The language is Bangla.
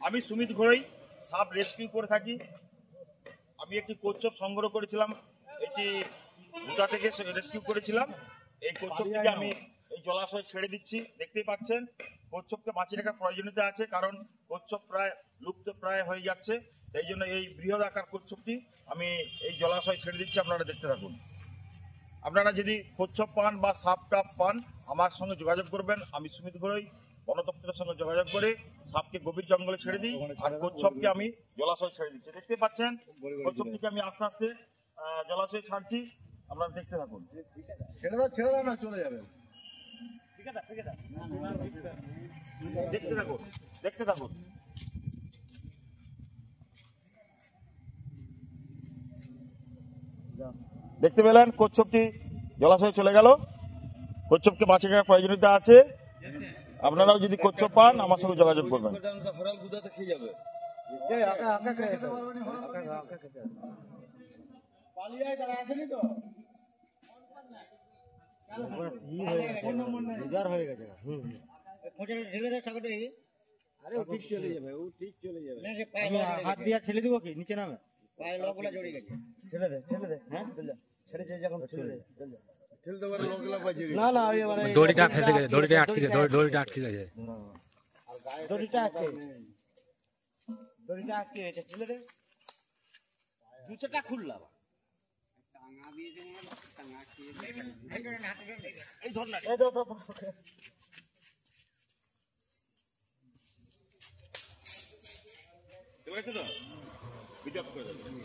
আমি সুমিত ঘোড়াই সাপ রেস্কিউ করে থাকি। আমি একটি কচ্ছপ সংগ্রহ করেছিলাম, এটি ভুটা থেকে রেস্কিউ করেছিলাম। এই কচ্ছপটিকে আমি এই জলাশয়ে ছেড়ে দিচ্ছি। দেখতেই পাচ্ছেন কচ্ছপকে বাঁচিয়ে রাখার প্রয়োজনীয়তা আছে, কারণ কচ্ছপ প্রায় লুপ্ত প্রায় হয়ে যাচ্ছে। এই জন্য এই বৃহৎ আকার কচ্ছপটি আমি এই জলাশয়ে ছেড়ে দিচ্ছি। আপনারা দেখতে থাকুন। আপনারা যদি কচ্ছপ পান বা সাপ টাপ পান আমার সঙ্গে যোগাযোগ করবেন। আমি সুমিত ঘোড়াই বন দপ্তরের সঙ্গে যোগাযোগ করে সাপকে গভীর জঙ্গলে ছেড়ে দিই, আর কচ্ছপকে আমি জলাশয়ে ছেড়ে দিচ্ছি। দেখতে পাচ্ছেন কচ্ছপটিকে আমি আস্তে আস্তে জলাশয়ে ছাড়ছি। আপনারা দেখতে থাকুন। ছেড়ে দাও না, চলে যাবে। দেখতে থাকুন, দেখতে থাকুন। দেখতে পেলেন কচ্ছপটি জলাশয়ে চলে গেল। কচ্ছপকে বাঁচিয়ে রাখার প্রয়োজনীয়তা আছে। আপনারাও যদি কচ্ছপ পান আমার সঙ্গে যোগাযোগ করবেন। হাত দিয়ে ঠেলে দিব কি নিচে নামে? পায়ে লগগুলা জড়িয়ে গেছে। ঠেলে দে, হ্যাঁ ছেড়ে যে যখন ঠেলে দে। না না দড়িটা ফেসে গেছে, দড়িটা আটকে গেছে, দড়িটা আটকে গেছে, দড়িটা আটকে গেছে, ঠেলে দে। জুতোটা খুললাম। এই ধর না, এই ধর। ঠিক আছে তো? ভিডিও করে দেবেন।